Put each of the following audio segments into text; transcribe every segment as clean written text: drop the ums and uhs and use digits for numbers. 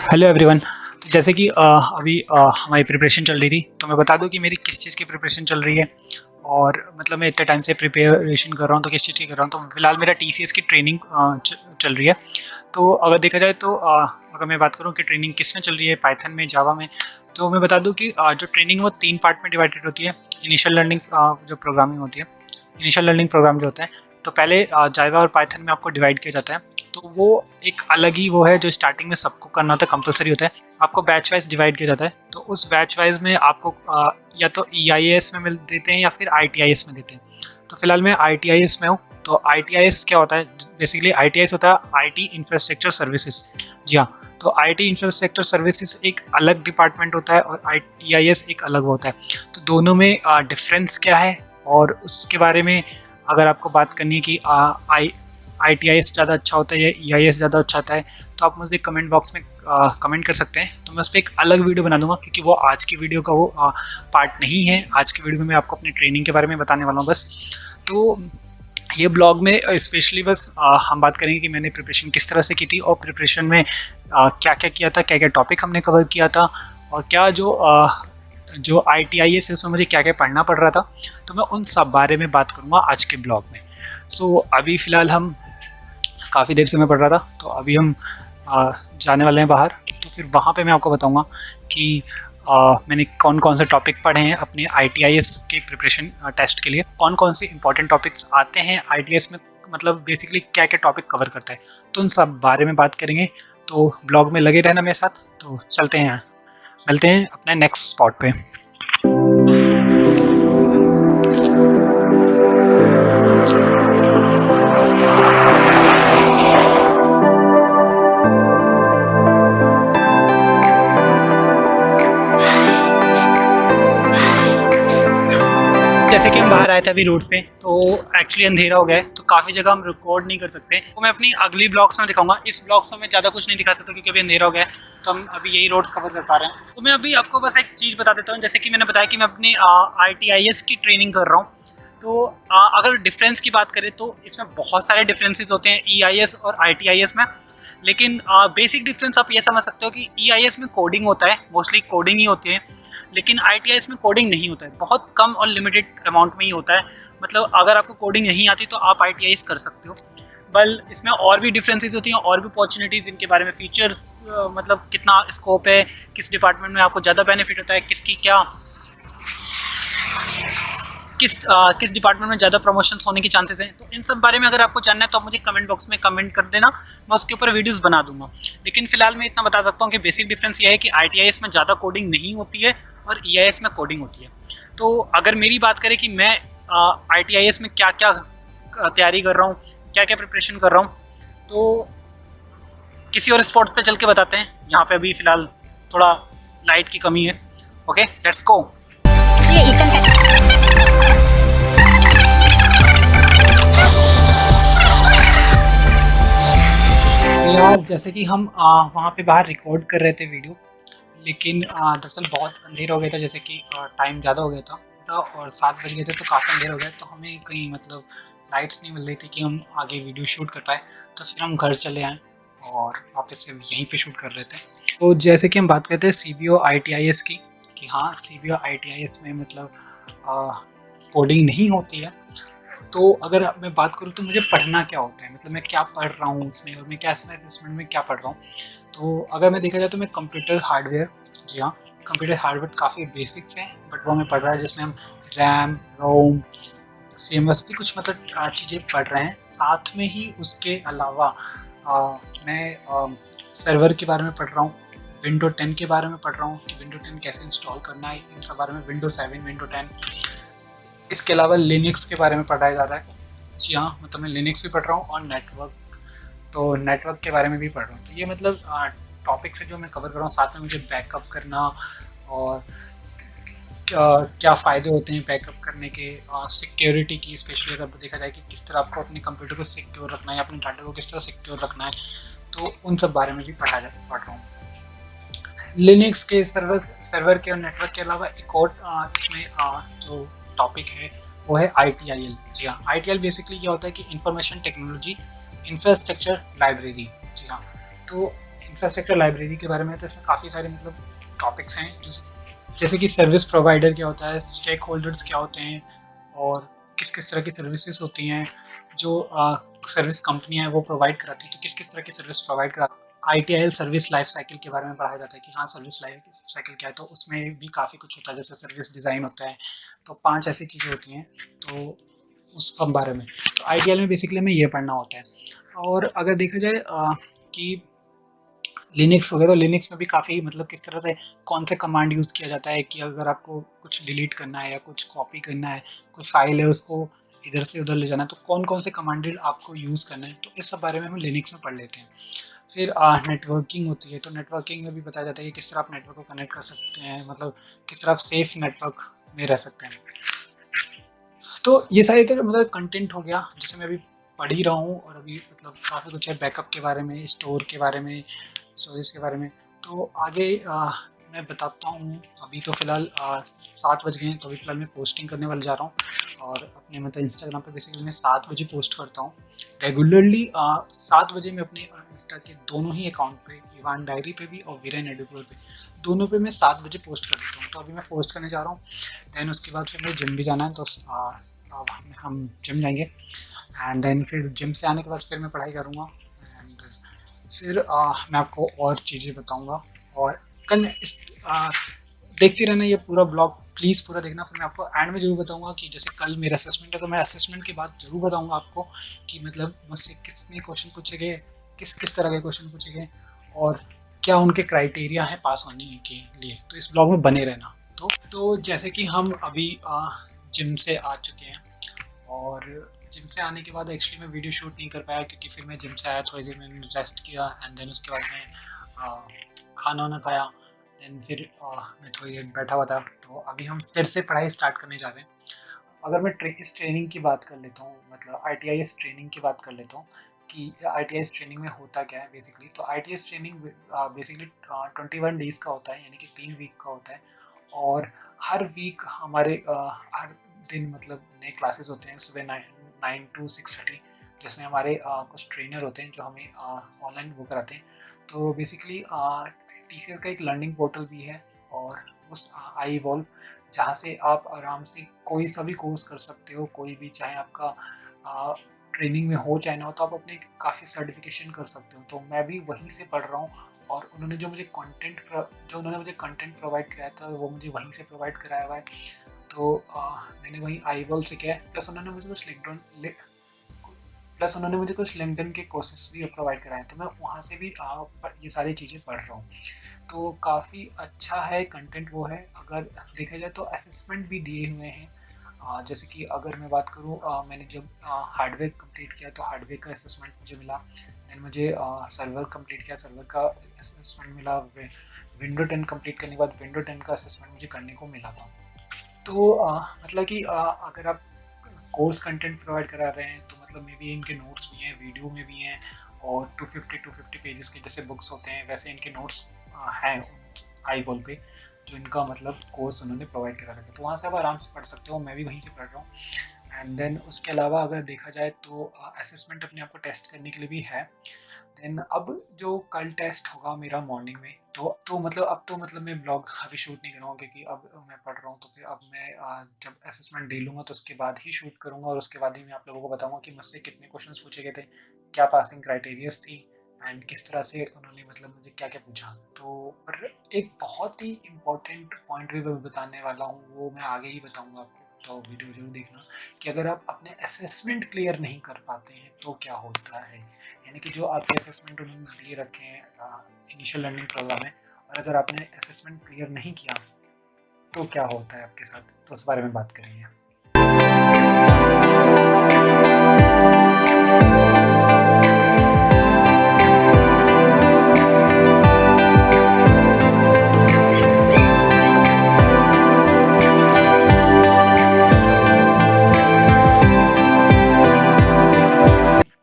Hello everyone. तो जैसे कि अभी हमारी प्रिपरेशन चल रही थी, तो मैं बता दूं कि मेरी किस चीज़ की प्रिपरेशन चल रही है। और मतलब मैं इतने टाइम से प्रिपरेशन कर रहा हूँ, तो किस चीज़ की कर रहा हूँ। तो फिलहाल मेरा टीसीएस की ट्रेनिंग चल रही है। तो अगर देखा जाए तो अगर मैं बात करूँ कि ट्रेनिंग किस में चल रही है, पाइथन में, जावा में, तो मैं बता दूं कि जो ट्रेनिंग है वो 3 पार्ट में डिवाइडेड होती है। इनिशियल लर्निंग जो प्रोग्रामिंग होती है, इनिशियल लर्निंग प्रोग्राम जो होता है, तो पहले जावा और पाइथन में आपको डिवाइड किया जाता है। तो वो एक अलग ही वो है जो स्टार्टिंग में सबको करना होता है, कंपलसरी होता है। आपको बैच वाइज डिवाइड किया जाता है। तो उस बैच वाइज में आपको या तो ईआईएस में मिल देते हैं या फिर आईटीआईएस में देते हैं। तो फिलहाल मैं आईटीआईएस में हूँ। तो आईटीआईएस क्या होता है? बेसिकली आईटीआईएस होता है आईटी इंफ्रास्ट्रक्चर सर्विसेज। जी हाँ। तो आईटी इंफ्रास्ट्रक्चर सर्विसेज एक अलग डिपार्टमेंट होता है और आईटीआईएस एक अलग होता है। तो दोनों में डिफरेंस क्या है और उसके बारे में अगर आपको बात करनी है कि आईटीआईएस ज़्यादा अच्छा होता है या ईआईएस ज़्यादा अच्छा होता है, तो आप मुझे कमेंट बॉक्स में कमेंट कर सकते हैं। तो मैं उस पर एक अलग वीडियो बना दूंगा, क्योंकि वो आज की वीडियो का वो पार्ट नहीं है। आज की वीडियो में मैं आपको अपनी ट्रेनिंग के बारे में बताने वाला हूँ बस। तो ये ब्लॉग में स्पेशली बस हम बात करेंगे कि मैंने प्रिपरेशन किस तरह से की थी और प्रिपरेशन में क्या क्या किया था, क्या क्या टॉपिक हमने कवर किया था, और क्या जो ITIS है उसमें मुझे क्या क्या पढ़ना पड़ रहा था। तो मैं उन सब बारे में बात करूँगा आज के ब्लॉग में। सो अभी फ़िलहाल हम काफ़ी देर से मैं पढ़ रहा था, तो अभी हम जाने वाले हैं बाहर। तो फिर वहाँ पे मैं आपको बताऊँगा कि मैंने कौन कौन से टॉपिक पढ़े हैं अपने ITIS के प्रिपरेशन टेस्ट के लिए, कौन कौन से इंपॉर्टेंट टॉपिक्स आते हैं ITIS में, मतलब बेसिकली क्या क्या टॉपिक कवर करता है। तो उन सब बारे में बात करेंगे। तो ब्लॉग में लगे रहना मेरे साथ। तो चलते हैं, मिलते हैं अपने नेक्स्ट स्पॉट पे। जैसे कि हम बाहर आए थे अभी रोड पे, तो एक्चुअली अंधेरा हो गया है, तो काफ़ी जगह हम रिकॉर्ड नहीं कर सकते। वो मैं अपनी अगली ब्लॉग्स में दिखाऊंगा। इस ब्लॉग्स में मैं ज़्यादा कुछ नहीं दिखा सकता क्योंकि अभी अंधेरा हो गया है। तो हम अभी यही रोड्स कवर कर पा रहे हैं। तो मैं अभी आपको बस एक चीज़ बता देता हूँ। जैसे कि मैंने बताया कि मैं अपनी ITIS की ट्रेनिंग कर रहा हूँ। तो अगर डिफरेंस की बात करें तो इसमें बहुत सारे डिफरेंसेस होते हैं EIS और ITIS में। लेकिन बेसिक डिफरेंस आप ये समझ सकते हो कि EIS में कोडिंग होता है, मोस्टली कोडिंग ही होती है। लेकिन ITIS में कोडिंग नहीं होता है, बहुत कम और लिमिटेड अमाउंट में ही होता है। मतलब अगर आपको कोडिंग नहीं आती तो आप ITIS कर सकते हो। बल इसमें और भी डिफरेंसेस होती हैं और भी अपॉर्चुनिटीज़, इनके बारे में फीचर्स, मतलब कितना स्कोप है, किस डिपार्टमेंट में आपको ज़्यादा बेनिफिट होता है, किसकी क्या किस डिपार्टमेंट में ज़्यादा प्रमोशंस होने के चांसेस हैं। तो इन सब बारे में अगर आपको जानना है तो आप मुझे कमेंट बॉक्स में कमेंट कर देना, मैं उसके ऊपर वीडियोस बना दूंगा। लेकिन फिलहाल मैं इतना बता सकता हूँ कि बेसिक डिफरेंस ये है कि ITIS में ज़्यादा कोडिंग नहीं होती है और EIS में कोडिंग होती है। तो अगर मेरी बात करें कि मैं ITIS में क्या क्या तैयारी कर रहा हूँ, क्या क्या प्रिपरेशन कर रहा हूँ, तो किसी और स्पॉट पे चल के बताते हैं। यहाँ पे अभी फ़िलहाल थोड़ा लाइट की कमी है। Okay, let's go. यार जैसे कि हम वहाँ पे बाहर रिकॉर्ड कर रहे थे वीडियो, लेकिन दरअसल बहुत अंधेर हो गया था। जैसे कि टाइम ज़्यादा हो गया था और 7 बज गए थे, तो काफ़ी अंधेर हो गया। तो हमें कहीं मतलब लाइट्स नहीं मिल रही थी कि हम आगे वीडियो शूट कर पाए। तो फिर हम घर चले आए और वापस से यहीं पे शूट कर रहे थे। तो जैसे कि हम बात करते हैं CBO ITIS की, कि हाँ CBO ITIS में मतलब कोडिंग नहीं होती है। तो अगर मैं बात करूँ तो मुझे पढ़ना क्या होता है, मतलब मैं क्या पढ़ रहा हूँ उसमें, और मैं क्या इसमें असेसमेंट में क्या पढ़ रहा हूँ। तो अगर मैं देखा जाए तो मैं कंप्यूटर हार्डवेयर, जी हाँ, कंप्यूटर हार्डवेयर काफ़ी बेसिक्स हैं बट वो हमें पढ़ रहा है, जिसमें हम रैम, रोम, CMOS की कुछ मतलब चीज़ें पढ़ रहे हैं। साथ में ही उसके अलावा मैं सर्वर के बारे में पढ़ रहा हूँ, विंडो 10 के बारे में पढ़ रहा हूँ कि विंडो 10 कैसे इंस्टॉल करना है, इन सब बारे में, विंडो 7, विंडो 10। इसके अलावा लिनक्स के बारे में पढ़ाया जा रहा है। जी हाँ, मतलब मैं लिनक्स भी पढ़ रहा हूँ और नेटवर्क, तो नेटवर्क के बारे में भी पढ़ रहा हूँ। तो ये मतलब टॉपिक्स है जो मैं कवर कर रहा हूँ। साथ में मुझे बैकअप करना और क्या फ़ायदे होते हैं बैकअप करने के, सिक्योरिटी की, स्पेशली अगर देखा जाए कि किस तरह आपको अपने कंप्यूटर को सिक्योर रखना है, अपने डाटा को किस तरह सिक्योर रखना है, तो उन सब बारे में भी पढ़ रहा हूँ। लिनक्स के सर्वर के और नेटवर्क के अलावा एक और इसमें जो टॉपिक है वो है ITIL। जी हाँ, ITIL बेसिकली क्या होता है कि इंफॉर्मेशन टेक्नोलॉजी इंफ्रास्ट्रक्चर लाइब्रेरी। जी हाँ, तो इंफ्रास्ट्रक्चर लाइब्रेरी के बारे में, तो इसमें काफ़ी सारे मतलब टॉपिक्स हैं, जैसे कि सर्विस प्रोवाइडर क्या होता है, स्टेक होल्डर्स क्या होते हैं, और किस किस तरह की सर्विसेज होती हैं जो सर्विस कंपनियां हैं वो प्रोवाइड कराती हैं, तो किस किस तरह की सर्विस प्रोवाइड कराती है। ITIL सर्विस लाइफ साइकिल के बारे में पढ़ाया जाता है कि हाँ सर्विस लाइफ साइकिल क्या है, तो उसमें भी काफ़ी कुछ होता है, जैसे सर्विस डिज़ाइन होता है, तो 5 ऐसी चीज़ें होती हैं, तो उस सब बारे में। तो ITIL में बेसिकली हमें ये पढ़ना होता है। और अगर देखा जाए कि लिनक्स हो गया, तो लिनक्स में भी काफ़ी मतलब किस तरह से कौन से कमांड यूज़ किया जाता है कि अगर आपको कुछ डिलीट करना है या कुछ कॉपी करना है, कोई फाइल है उसको इधर से उधर ले जाना है, तो कौन कौन से कमांड आपको यूज़ करना है, तो इस सब बारे में हम लिनक्स में पढ़ लेते हैं। फिर नेटवर्किंग होती है, तो नेटवर्किंग में भी बताया जाता है कि किस तरह आप नेटवर्क को कनेक्ट कर सकते हैं, मतलब किस तरह आप सेफ नेटवर्क में रह सकते हैं। तो ये सारे तो मतलब कंटेंट हो गया जिसे मैं अभी पढ़ ही रहा हूँ, और अभी मतलब काफ़ी कुछ है बैकअप के बारे में, स्टोर के बारे में, स्टोरेज के बारे में। तो आगे मैं बताता हूँ। अभी तो फ़िलहाल 7 बज गए हैं, तो अभी फ़िलहाल मैं पोस्टिंग करने वाले जा रहा हूँ, और अपने मतलब इंस्टाग्राम पे बेसिकली मैं 7 बजे पोस्ट करता हूँ रेगुलरली। 7 बजे मैं अपने इंस्टा के दोनों ही अकाउंट पे, इवान डायरी पे भी और वीरेन एडुकेयर पे, दोनों पे मैं 7 बजे पोस्ट कर देता हूँ। तो अभी मैं पोस्ट करने जा रहा हूँ, देन उसके बाद फिर मुझे जिम भी जाना है, तो अब हम जिम जाएंगे, एंड देन फिर जिम से आने के बाद फिर मैं पढ़ाई करूँगा, एंड फिर मैं आपको और चीज़ें बताऊँगा। और कल देखते रहना ये पूरा ब्लॉग, प्लीज़ पूरा देखना। फिर मैं आपको एंड में ज़रूर बताऊँगा कि जैसे कल मेरा असेसमेंट है, तो मैं असेसमेंट के बाद ज़रूर बताऊँगा आपको कि मतलब मुझसे कितने क्वेश्चन पूछे गए, किस किस तरह के क्वेश्चन पूछे गए, और क्या उनके क्राइटेरिया हैं पास होने के लिए। तो इस ब्लॉग में बने रहना। तो जैसे कि हम अभी जिम से आ चुके हैं, और जिम से आने के बाद एक्चुअली मैं वीडियो शूट नहीं कर पाया, क्योंकि फिर मैं जिम से आया, थोड़ी देर मैंने रेस्ट किया, एंड देन उसके बाद मैं खाना वाना खाया, देन फिर मैं थोड़ी देर बैठा हुआ था। तो अभी हम फिर से पढ़ाई स्टार्ट करने जा रहे हैं। अगर मैं इस ट्रेनिंग की बात कर लेता हूँ, मतलब ITIS ट्रेनिंग की बात कर लेता हूँ कि ITIS ट्रेनिंग में होता क्या है बेसिकली। तो ITIS ट्रेनिंग बेसिकली 21 डेज़ का होता है, यानी कि 3 वीक का होता है, और हर वीक हमारे हर दिन मतलब नए क्लासेस होते हैं, सुबह 9 to 6:30, जिसमें हमारे कुछ ट्रेनर होते हैं जो हमें ऑनलाइन वो कराते हैं। तो बेसिकली TCS का एक लर्निंग पोर्टल भी है, और उस iEvolve, जहाँ से आप आराम से कोई सा भी कोर्स कर सकते हो, कोई भी, चाहे आपका ट्रेनिंग में हो चाहे ना हो, तो आप अपने काफ़ी सर्टिफिकेशन कर सकते हो। तो मैं भी वहीं से पढ़ रहा हूँ, और उन्होंने जो मुझे कंटेंट प्रोवाइड कराया था, वो मुझे वहीं से प्रोवाइड कराया हुआ है। तो मैंने वहीं iEvolve से किया है, प्लस उन्होंने मुझे कुछ लिंक्डइन के कोर्सेस भी प्रोवाइड कराए, तो मैं वहाँ से भी ये सारी चीज़ें पढ़ रहा हूँ। तो काफ़ी अच्छा है कंटेंट वो है। अगर देखा जाए तो असेसमेंट भी दिए हुए हैं, जैसे कि अगर मैं बात करूँ, मैंने जब हार्डवेयर कंप्लीट किया तो हार्डवेयर का असेसमेंट मुझे मिला, देन मुझे सर्वर कंप्लीट किया, सर्वर का असेसमेंट मिला, विंडो 10 कंप्लीट करने के बाद विंडो 10 का असेसमेंट मुझे करने को मिला था। तो मतलब कि अगर आप कोर्स कंटेंट प्रोवाइड करा रहे हैं, तो मतलब मे बी इनके नोट्स भी हैं, वीडियो में भी हैं, और 250 पेजेस के जैसे बुक्स होते हैं, वैसे इनके नोट्स हैं iEvolve पे, जो इनका मतलब कोर्स उन्होंने प्रोवाइड करा रखा है। तो वहाँ से आप आराम से पढ़ सकते हो, मैं भी वहीं से पढ़ रहा हूँ। एंड देन उसके अलावा अगर देखा जाए तो असेसमेंट अपने आप को टेस्ट करने के लिए भी है। देन अब जो कल टेस्ट होगा मेरा मॉर्निंग में, तो मतलब अब तो मतलब मैं ब्लॉग अभी शूट नहीं करूँगा, क्योंकि अब मैं पढ़ रहा हूँ। तो फिर अब मैं जब असेसमेंट दे लूँगा तो उसके बाद ही शूट करूँगा, और उसके बाद ही मैं आप लोगों को बताऊँगा कि मुझसे कितने क्वेश्चंस पूछे गए थे, क्या पासिंग क्राइटेरियाज थी, एंड किस तरह से उन्होंने मतलब मुझे क्या क्या पूछा। तो पर एक बहुत ही इम्पोर्टेंट पॉइंट भी मैं बताने वाला हूँ, वो मैं आगे ही बताऊँगा आपको, तो वीडियो जरूर देखना कि अगर आप अपने असेसमेंट क्लियर नहीं कर पाते हैं तो क्या होता है, यानी कि जो आपके असेसमेंट उन्होंने दिए रखे हैं इनिशियल लर्निंग प्रोग्राम में, और अगर आपने असेसमेंट क्लियर नहीं किया तो क्या होता है आपके साथ, तो उस बारे में बात करेंगे।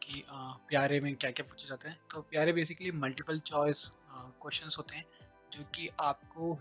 कि प्यारे में क्या क्या पूछे जाते हैं। तो प्यारे बेसिकली मल्टीपल चॉइस क्वेश्चंस होते हैं, जो कि आपको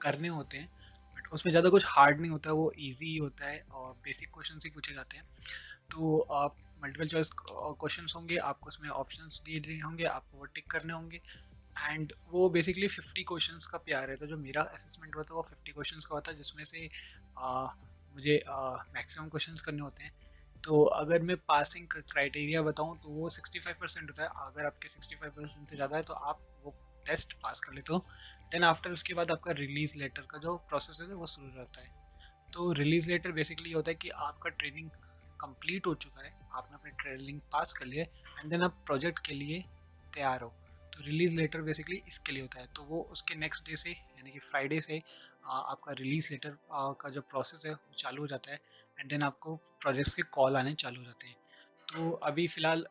करने होते हैं, बट उसमें ज़्यादा कुछ हार्ड नहीं होता है, वो इजी ही होता है, और बेसिक क्वेश्चन ही पूछे जाते हैं। तो मल्टीपल चॉइस क्वेश्चंस होंगे, आपको उसमें ऑप्शंस दिए दिए होंगे, आपको वो टिक करने होंगे। एंड वो बेसिकली 50 क्वेश्चंस का प्यार है। तो जो मेरा असेसमेंट होता है वो 50 क्वेश्चंस का होता है, जिसमें से मुझे मैक्सिमम क्वेश्चंस करने होते हैं। तो अगर मैं पासिंग क्राइटेरिया बताऊं तो वो 65% होता है। अगर आपके 65% से ज़्यादा है तो आप वो टेस्ट पास कर लेते हो। देन आफ्टर उसके बाद आपका रिलीज़ लेटर का जो प्रोसेस है वो शुरू रहता है। तो रिलीज़ लेटर बेसिकली होता है कि आपका ट्रेनिंग कंप्लीट हो चुका है, आपने अपनी ट्रेनिंग पास कर लिया है एंड देन आप प्रोजेक्ट के लिए तैयार हो। तो रिलीज़ लेटर बेसिकली इसके लिए होता है। तो वो उसके नेक्स्ट डे से यानी कि फ्राइडे से आपका रिलीज़ लेटर का जो प्रोसेस है वो चालू हो जाता है एंड देन आपको प्रोजेक्ट्स के कॉल आने चालू हो जाते हैं। तो अभी फ़िलहाल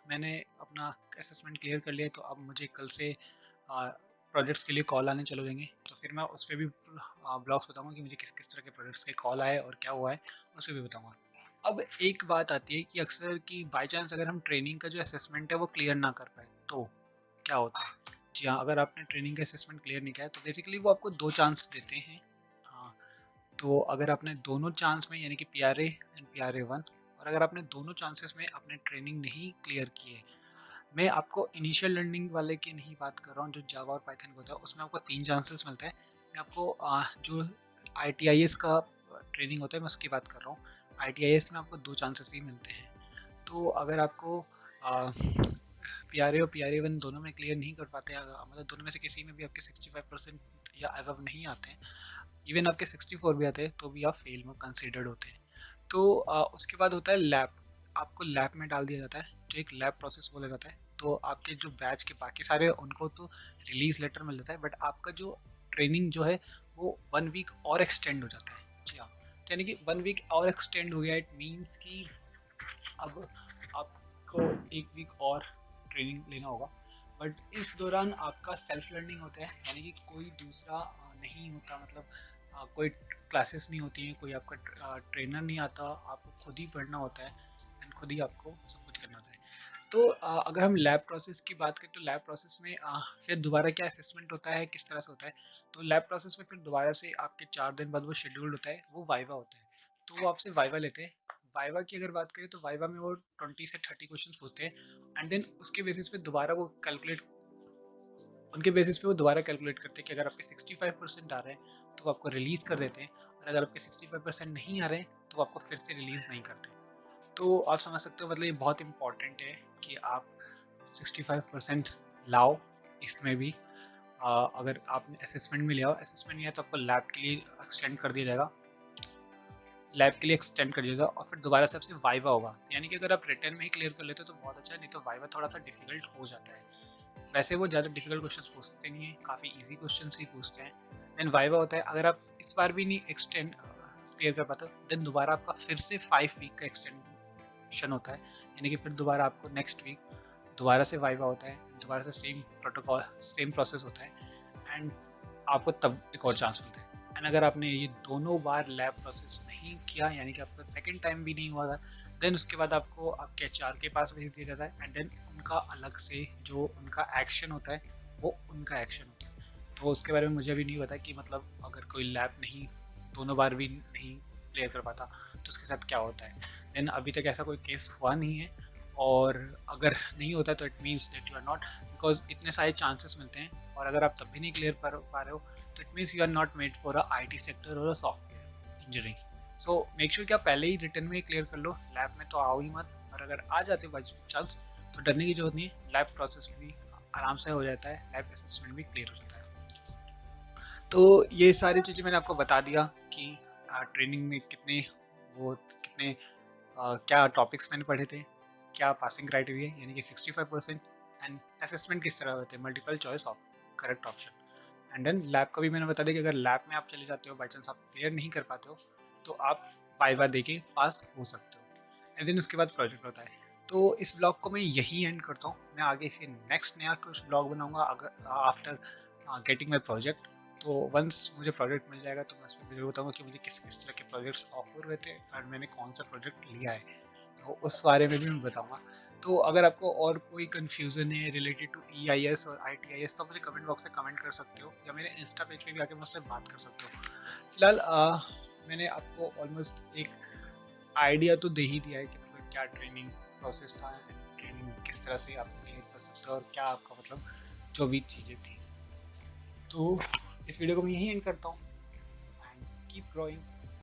मैंने अपना असेसमेंट क्लियर कर लिया है, तो अब मुझे कल से प्रोजेक्ट्स के लिए कॉल आने चालू रहेंगे। तो फिर मैं उस पर भी ब्लॉग्स बताऊँगा कि मुझे किस किस तरह के प्रोजेक्ट्स के कॉल आए और क्या हुआ है, उस पर भी बताऊँगा। अब एक बात आती है कि अक्सर कि बाय चांस अगर हम ट्रेनिंग का जो असेसमेंट है वो क्लियर ना कर पाए तो क्या होता है? जी हाँ, अगर आपने ट्रेनिंग का असेसमेंट क्लियर नहीं किया है तो बेसिकली वो आपको 2 चांस देते हैं। हाँ, तो अगर आपने दोनों चांस में यानी कि पीआरए एंड पीआरए 1 और अगर आपने दोनों चांसेस में आपने ट्रेनिंग नहीं क्लियर की है, मैं आपको इनिशियल लर्निंग वाले की नहीं बात कर रहा हूँ जो जावा और पाइथन का होता है, उसमें आपको 3 चांसेस मिलते हैं। मैं आपको जो आईटीआईएस का ट्रेनिंग होता है मैं उसकी बात कर रहा हूँ। आईटीआईएस में आपको 2 चांसेस ही मिलते हैं। तो अगर आपको पीआरए और पीआरए 1 दोनों में क्लियर नहीं कर पाते, मतलब दोनों में से किसी में भी आपके 65% या अबव नहीं आते हैं, इवन आपके 64 भी आते हैं तो भी आप फेल में कंसिडर्ड होते हैं। तो उसके बाद होता है लैब। आपको लैब में डाल दिया जाता है, जो एक लैब प्रोसेस बोला जाता है। तो आपके जो बैच के बाकी सारे हैं, उनको तो रिलीज लेटर मिल जाता है, बट आपका जो ट्रेनिंग जो है वो 1 वीक और एक्सटेंड हो जाता है। जी हाँ, तो यानी कि 1 वीक और एक्सटेंड हो गया, इट मीन्स कि अब आपको 1 वीक और ट्रेनिंग लेना होगा। बट इस दौरान आपका सेल्फ लर्निंग होता है, यानी कि कोई दूसरा नहीं होता, मतलब कोई क्लासेस नहीं होती हैं, कोई आपका ट्रेनर नहीं आता, आपको खुद ही पढ़ना होता है एंड खुद ही आपको सब कुछ करना होता है। तो अगर हम लैब प्रोसेस की बात करें तो लैब प्रोसेस में फिर दोबारा क्या असेसमेंट होता है, किस तरह से होता है। तो लैब प्रोसेस में फिर दोबारा से आपके 4 दिन बाद वो शेड्यूल्ड होता है, वो वाइवा होता है। तो वो आपसे वाइवा लेते हैं। वाइवा की अगर बात करें तो वाइवा में वो 20 से 30 क्वेश्चन पूछते हैं एंड देन उसके बेसिस पे दोबारा वो कैलकुलेट उनके बेसिस पे वो दोबारा कैलकुलेट करते हैं कि अगर आपके 65% आ रहे हैं तो वो आपको रिलीज़ कर देते हैं, और अगर आपके 65% नहीं आ रहे हैं तो वो आपको फिर से रिलीज़ नहीं करते। तो आप समझ सकते हो, मतलब ये बहुत इंपॉर्टेंट है कि आप 65% लाओ इसमें भी। अगर आपने असेसमेंट में लिया हो, असेसमेंट नहीं है तो आपको लैब के लिए एक्सटेंड कर दिया जाएगा, लैब के लिए एक्सटेंड कर दिया जाएगा और फिर दोबारा से आपसे वाइवा होगा। यानी कि अगर आप रिटर्न में ही क्लियर कर लेते हो तो बहुत अच्छा है, नहीं तो वाइवा थोड़ा सा डिफिकल्ट हो जाता है। वैसे वो ज़्यादा डिफिकल्ट क्वेश्चन पूछते नहीं है, काफ़ी ईजी क्वेश्चन ही पूछते हैं। देन वाइवा होता है, अगर आप इस बार भी नहीं एक्सटेंड क्लियर कर पाते हो देन दोबारा आपका फिर से 5 वीक का एक्सटेंशन होता है, यानी कि फिर दोबारा आपको नेक्स्ट वीक दोबारा से वाइवा होता है, दोबारा से सेम प्रोटोकॉल सेम प्रोसेस होता है एंड आपको तब एक और चांस मिलता है। एंड अगर आपने ये दोनों बार लैब प्रोसेस नहीं किया, यानी कि आपका सेकेंड टाइम भी नहीं हुआ था, देन उसके बाद आपको आपके एचआर के पास भेज दिया जाता है एंड देन उनका अलग से जो उनका एक्शन होता है वो उनका एक्शन होता है। तो उसके बारे में मुझे अभी नहीं पता कि मतलब अगर कोई लैब नहीं दोनों बार भी नहीं क्लियर कर पाता तो उसके साथ क्या होता है। देन अभी तक ऐसा कोई केस हुआ नहीं है, और अगर नहीं होता तो it means that you are not, because इतने सारे चांसेस मिलते हैं और अगर आप तब भी नहीं क्लियर कर पा रहे हो तो it means you are not made for a IT sector और a software engineering. So make sure कि आप पहले ही रिटर्न में क्लियर कर लो, लैब में तो आओ ही मत। और अगर आ जाते हो बाई चांस तो डरने की जरूरत नहीं है, लैब प्रोसेस भी आराम से हो जाता है, लैब असेसमेंट भी क्लियर हो जाता है। तो ये सारी चीज़ें मैंने आपको बता दिया कि ट्रेनिंग में कितने क्या टॉपिक्स मैंने पढ़े थे, क्या पासिंग क्राइटेरिया यानी कि 65%, एंड असेसमेंट किस तरह होते हैं, multiple choice of correct option. And then lab का भी मैंने बता दिया कि अगर लैब में आप चले जाते हो, बाई चांस आप क्लियर नहीं कर पाते हो तो आप वाइवा दे के पास हो सकते हो। एंड देन उसके बाद प्रोजेक्ट होता है। तो इस ब्लॉग को मैं यही एंड करता हूँ, मैं आगे फिर नेक्स्ट नया कुछ ब्लॉग बनाऊंगा अगर आफ्टर गेटिंग माई प्रोजेक्ट। तो वंस मुझे प्रोजेक्ट मिल जाएगा तो मैं उसमें ज़रूर बताऊँगा कि मुझे किस किस तरह के प्रोजेक्ट्स ऑफर हुए थे और मैंने कौन सा प्रोजेक्ट लिया है, तो उस बारे में भी मैं बताऊँगा। तो अगर आपको और कोई कन्फ्यूज़न है रिलेटेड टू EIS और ITIS तो मुझे कमेंट बॉक्स में कमेंट कर सकते हो या मेरे इंस्टा पेज पे भी आके मुझसे बात कर सकते हो। फिलहाल मैंने आपको ऑलमोस्ट एक आइडिया तो दे ही दिया है कि मतलब क्या ट्रेनिंग प्रोसेस था, ट्रेनिंग किस तरह से आप क्लियर कर सकते हो और क्या आपका मतलब जो भी चीज़ें थी। तो इस वीडियो को मैं यहीं एंड करता हूँ एंड कीप ग्रोइंग।